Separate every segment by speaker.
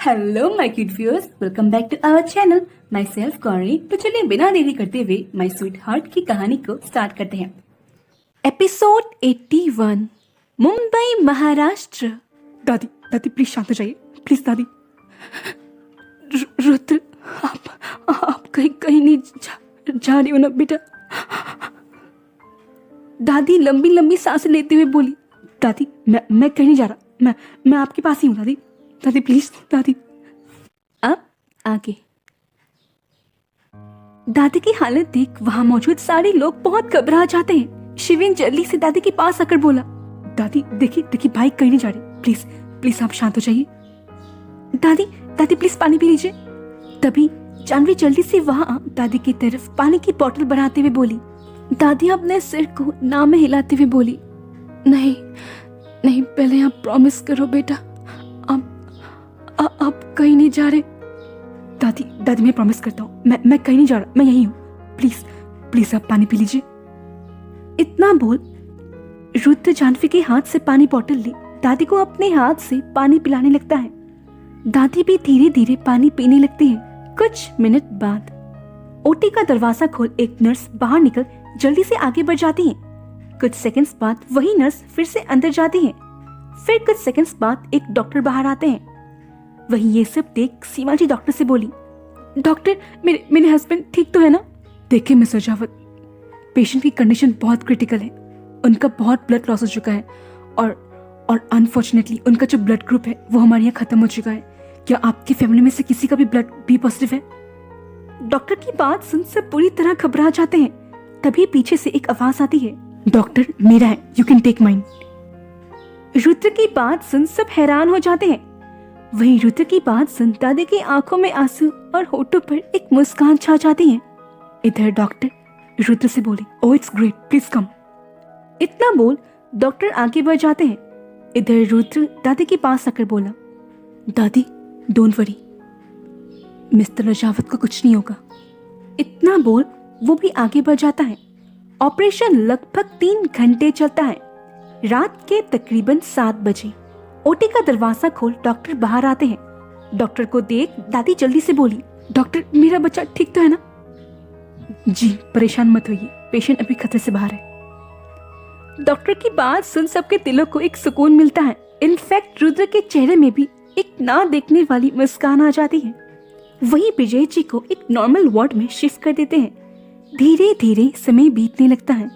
Speaker 1: Hello my cute viewers, welcome back to our channel myself corny. तो चलिए बिना देरी करते हुए माई स्वीट हार्ट की कहानी को स्टार्ट करते हैं। एपिसोड 81, मुंबई महाराष्ट्र।
Speaker 2: दादी दादी प्लीज शांत हो जाइए, प्लीज दादी। रुद्र, आप कहीं नहीं जा रही हो ना बेटा? दादी लंबी लंबी सांसें लेते हुए बोली। दादी मैं कहीं नहीं जा रहा, मैं आपके पास ही हूँ दादी। दादी प्लीज दादी।
Speaker 1: अब आगे। दादी की हालत देख वहां मौजूद सारे लोग बहुत घबरा जाते हैं। शिविन जल्दी से दादी के पास आकर बोला,
Speaker 2: दादी देखिए भाई कहीं नहीं जा रही, प्लीज प्लीज आप शांत हो जाइए।
Speaker 1: दादी प्लीज पानी पी लीजिए। तभी जानवी जल्दी से वहां दादी की तरफ पानी की बोतल बढ़ाते हुए बोली। दादी अपने सिर को ना में हिलाते हुए बोली,
Speaker 2: नहीं पहले आप प्रॉमिस करो बेटा, आप कहीं नहीं जा रहे। दादी मैं प्रॉमिस करता हूँ, मैं कहीं नहीं जा रहा, मैं यहीं हूँ। प्लीज आप पानी पी लीजिए।
Speaker 1: इतना बोल रुद्र जानवी के हाथ से पानी बोतल ली दादी को अपने हाथ से पानी पिलाने लगता है। दादी भी धीरे धीरे पानी पीने लगती है। कुछ मिनट बाद ओटी का दरवाजा खोल एक नर्स बाहर निकल जल्दी से आगे बढ़ जाती है। कुछ सेकंड्स बाद वही नर्स फिर से अंदर जाती है। फिर कुछ सेकंड्स बाद एक डॉक्टर बाहर आते हैं। वही ये सब देख सीमा जी डॉक्टर से बोली,
Speaker 2: डॉक्टर मेरे हस्बैंड ठीक तो है ना? देखिए मिस राजावत, पेशेंट की कंडीशन बहुत क्रिटिकल है, उनका बहुत ब्लड लॉस हो चुका है और अनफॉर्चुनेटली उनका जो ब्लड ग्रुप है वो हमारे यहाँ खत्म हो चुका है। क्या आपकी फैमिली में से किसी का भी ब्लड बी पॉजिटिव है?
Speaker 1: डॉक्टर की बात सुन सब पूरी तरह घबरा जाते हैं। तभी पीछे से एक आवाज आती है,
Speaker 2: डॉक्टर मेरा है, you can take mine.
Speaker 1: Rudra की बात सुन सब हैरान हो जाते हैं। वहीं रुद्र की बात सुन दादी की आंखों में आंसू और होठों पर एक मुस्कान छा जाती है।
Speaker 2: इधर डॉक्टर रुद्र से बोली, oh it's great, please come.
Speaker 1: इतना बोल डॉक्टर आगे बढ़ जाते हैं। इधर रुद्र दादी के पास आकर बोला,
Speaker 2: दादी डोंट वरी, मिस्टर राजावत को कुछ नहीं होगा।
Speaker 1: इतना बोल वो भी आगे बढ़ जाता है। ऑपरेशन लगभग 3 घंटे चलता है। रात के तकरीबन 7 बजे ओटी का दरवाजा खोल डॉक्टर बाहर आते हैं। डॉक्टर को देख दादी जल्दी से बोली,
Speaker 2: डॉक्टर मेरा बच्चा ठीक तो है ना? जी परेशान मत होइए, पेशेंट अभी खतरे से बाहर है।
Speaker 1: डॉक्टर की बात सुन सबके दिलों को एक सुकून मिलता है। इनफैक्ट रुद्र के चेहरे में भी एक ना देखने वाली मुस्कान आ जाती है। वहीं विजय जी को एक नॉर्मल वार्ड में शिफ्ट कर देते हैं। धीरे धीरे समय बीतने लगता है।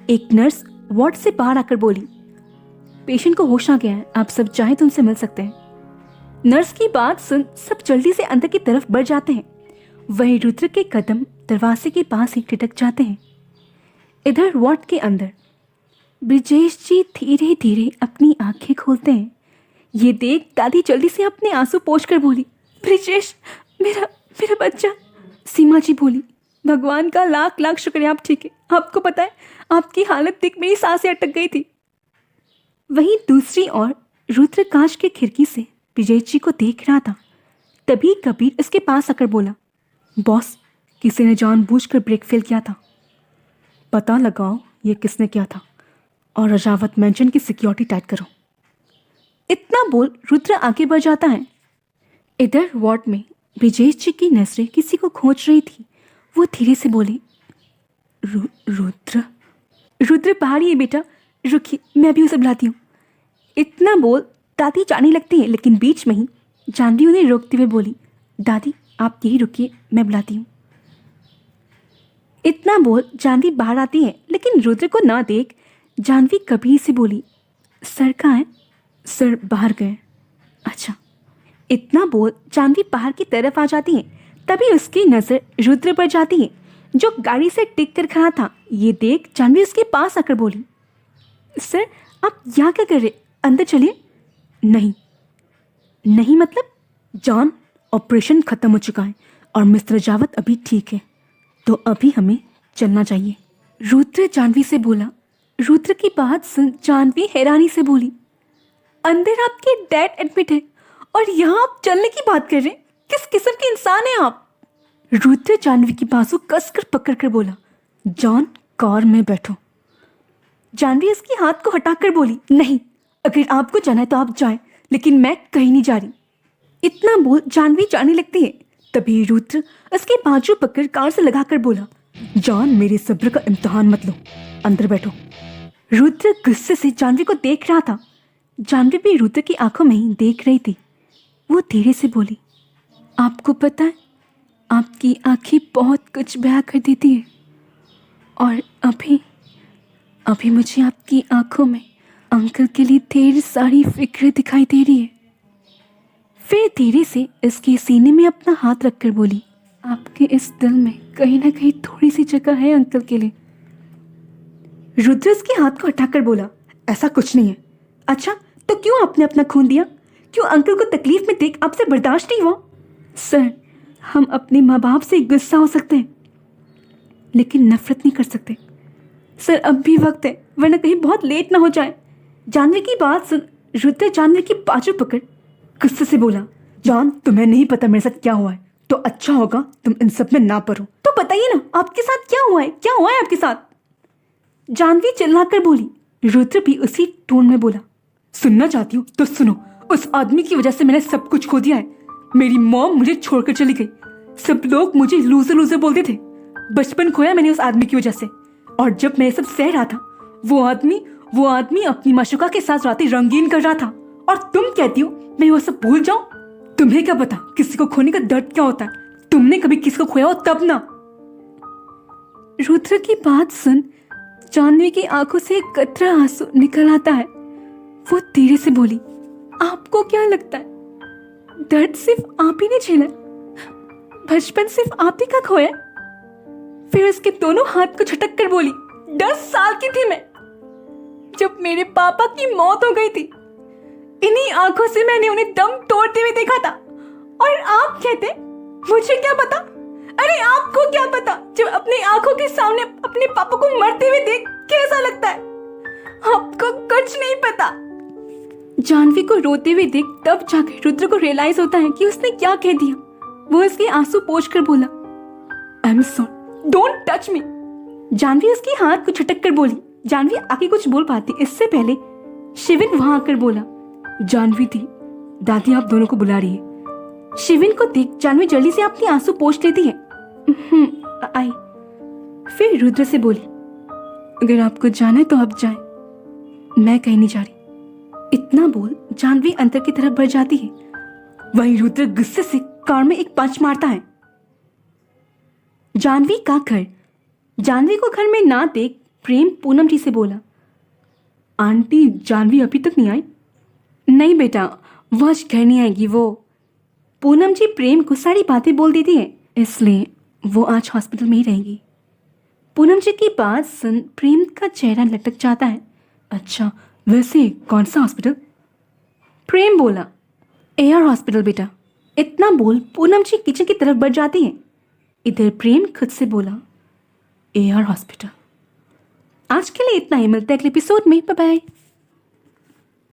Speaker 1: एक नर्स वार्ड से बाहर आकर बोली, पेशेंट को होश आ गया है, आप सब चाहे तो उनसे मिल सकते हैं। नर्स की बात सुन सब जल्दी से अंदर की तरफ बढ़ जाते हैं। वहीं रुद्र के कदम दरवाजे के पास ही ठिठक जाते हैं। इधर वार्ड के अंदर ब्रिजेश जी धीरे धीरे अपनी आंखें खोलते हैं। ये देख दादी जल्दी से अपने आंसू पोंछ कर बोली, ब्रिजेश मेरा बच्चा।
Speaker 2: सीमा जी बोली,
Speaker 1: भगवान का लाख लाख शुक्रिया, आप ठीक है। आपको पता है आपकी हालत देख मेरी सांसें अटक गई थी। वहीं दूसरी ओर रुद्र कांच की खिड़की से विजय जी को देख रहा था। तभी कबीर उसके पास आकर बोला,
Speaker 2: बॉस किसी ने जानबूझकर ब्रेक फेल किया था, पता लगाओ ये किसने किया था और राजावत मेंशन की सिक्योरिटी टाइट करो।
Speaker 1: इतना बोल रुद्र आगे बढ़ जाता है। इधर वार्ड में ब्रिजेश जी की नजरें किसी को खोज रही थी। वो धीरे से बोले, रुद्र बाहर ही है बेटा, रुकिए मैं भी उसे बुलाती हूँ। इतना बोल दादी जाने लगती है, लेकिन बीच में ही जानवी उन्हें रोकते हुए बोली, दादी आप यही रुकिए, मैं बुलाती हूँ। इतना बोल जानवी बाहर आती है, लेकिन रुद्र को ना देख जानवी कबीर से बोली, सर कहाँ है?
Speaker 2: सर बाहर गए।
Speaker 1: अच्छा। इतना बोल जानवी बाहर की तरफ आ जाती है। तभी उसकी नज़र रुद्र पर जाती है, जो गाड़ी से टिक कर खड़ा था। ये देख जानवी उसके पास आकर बोली, सर आप यहाँ क्या कर रहे, अंदर चलिए।
Speaker 2: नहीं मतलब जॉन, ऑपरेशन खत्म हो चुका है और मिस्टर राजावत अभी ठीक है, तो अभी हमें चलना चाहिए,
Speaker 1: रुद्र जानवी से बोला। रुद्र की बात सुन जानवी हैरानी से बोली, अंदर आपके डैड एडमिट है और यहाँ आप चलने की बात कर रहे हैं? किस किस्म के इंसान हैं आप? रुद्र जानवी की बाजू कसकर पकड़ कर बोला,
Speaker 2: जॉन कार में बैठो।
Speaker 1: जानवी उसके हाथ को हटाकर बोली, नहीं, अगर आपको जाना है तो आप जाएं, लेकिन मैं कहीं नहीं जा रही। इतना बोल जानवी जाने लगती है। तभी रुद्र उसके बाजू पकड़ कार से लगाकर बोला,
Speaker 2: जान, मेरे सब्र का इम्तिहान मत लो, अंदर बैठो।
Speaker 1: रुद्र गुस्से से जानवी को देख रहा था। जानवी भी रुद्र की आंखों में ही देख रही थी। वो धीरे से बोली, आपको पता है, आपकी आंखें बहुत कुछ बयां कर देती है और अभी मुझे आपकी आंखों में अंकल के लिए ढेर सारी फिक्र दिखाई दे रही है। फिर धीरे से इसके सीने में अपना हाथ रखकर बोली, आपके इस दिल में कहीं ना कहीं थोड़ी सी जगह है अंकल के लिए। रुद्र उसके हाथ को हटाकर बोला,
Speaker 2: ऐसा कुछ नहीं है।
Speaker 1: अच्छा तो क्यों आपने अपना खून दिया? क्यों अंकल को तकलीफ में देख आपसे बर्दाश्त नहीं हुआ? सर, हम अपने माँ बाप से गुस्सा हो सकते हैं लेकिन नफरत नहीं कर सकते। सर अब भी वक्त है, वरना कहीं बहुत लेट ना हो जाए। जानवी की बात सुन रुद्र जानवी की बाजू पकड़
Speaker 2: गुस्से से बोला, जान, तुम्हें नहीं पता मेरे साथ क्या हुआ है, तो अच्छा होगा तुम इन सब में ना पढ़ो।
Speaker 1: तो बताइए ना, आपके साथ क्या हुआ है? क्या हुआ है आपके साथ? जानवी चिल्लाकर बोली। रुद्र भी उसी टोन में बोला,
Speaker 2: सुनना चाहती हूँ तो सुनो। उस आदमी की वजह से मैंने सब कुछ खो दिया है। मेरी मॉम मुझे छोड़कर चली गई। सब लोग मुझे लूजर लूजर बोलते थे। बचपन खोया मैंने उस आदमी की वजह से। और जब मैं ये सब सह रहा था, वो आदमी अपनी माशुका के साथ रातें रंगीन कर रहा था। और तुम कहती हो मैं वो सब भूल जाऊं? तुम्हें क्या पता किसी को खोने का दर्द क्या होता है? तुमने कभी किसी को खोया हो तब ना।
Speaker 1: रुद्र की बात सुन जानवी की आंखों से एक कतरा आंसू निकल आता है। वो धीरे से बोली, आपको क्या लगता है दर्द सिर्फ आप ही ने झेला? बचपन सिर्फ आप ही का खोया? फिर उसके दोनों हाथ को झटक कर बोली, 10 साल की थी मैं जब मेरे पापा की मौत हो गई थी। इन्हीं आंखों से मैंने उन्हें दम तोड़ते हुए देखा था। और आप कहते मुझे क्या पता? अरे आपको क्या पता जब अपनी आंखों के सामने अपने पापा को मरते हुए देख कैसा लगता है? आपको कुछ नहीं पता। जानवी को रोते हुए देख तब जाकर रुद्र को रियलाइज होता है कि उसने क्या कह दिया। वो उसके आंसू पोंछ कर बोला, I am sorry, don't touch me. Janvi उसके हाथ को झटक कर बोली। जानवी आगे कुछ बोल पाती इससे पहले शिविन वहां आकर बोला,
Speaker 2: जानवी दी, दादी आप दोनों को बुला रही है।
Speaker 1: शिविन को देख जानवी जल्दी से अपनी आंसू पोंछ लेती है। आई। फिर रुद्र से बोली, अगर आपको जाना है तो अब जाए, मैं कहीं नहीं जा रही। इतना बोल जानवी अंदर की तरफ बढ़ जाती है। वहीं रुद्र गुस्से से कार में एक पंच मारता है। जानवी का घर। जानवी को घर में ना देख प्रेम पूनम जी से बोला,
Speaker 2: आंटी जानवी अभी तक नहीं आई?
Speaker 1: नहीं बेटा, वो आज घर नहीं आएगी। वो पूनम जी प्रेम को सारी बातें बोल देती है, इसलिए वो आज हॉस्पिटल में ही रहेगी। पूनम जी की बात सुन प्रेम का चेहरा लटक जाता है।
Speaker 2: अच्छा, वैसे कौन सा हॉस्पिटल?
Speaker 1: प्रेम बोला, एआर हॉस्पिटल बेटा। इतना बोल पूनम जी किचन की तरफ बढ़ जाती है। इधर प्रेम खुद से बोला,
Speaker 2: एआर हॉस्पिटल।
Speaker 1: आज के लिए इतना ही, मिलता है अगले एपिसोड में। Bye bye.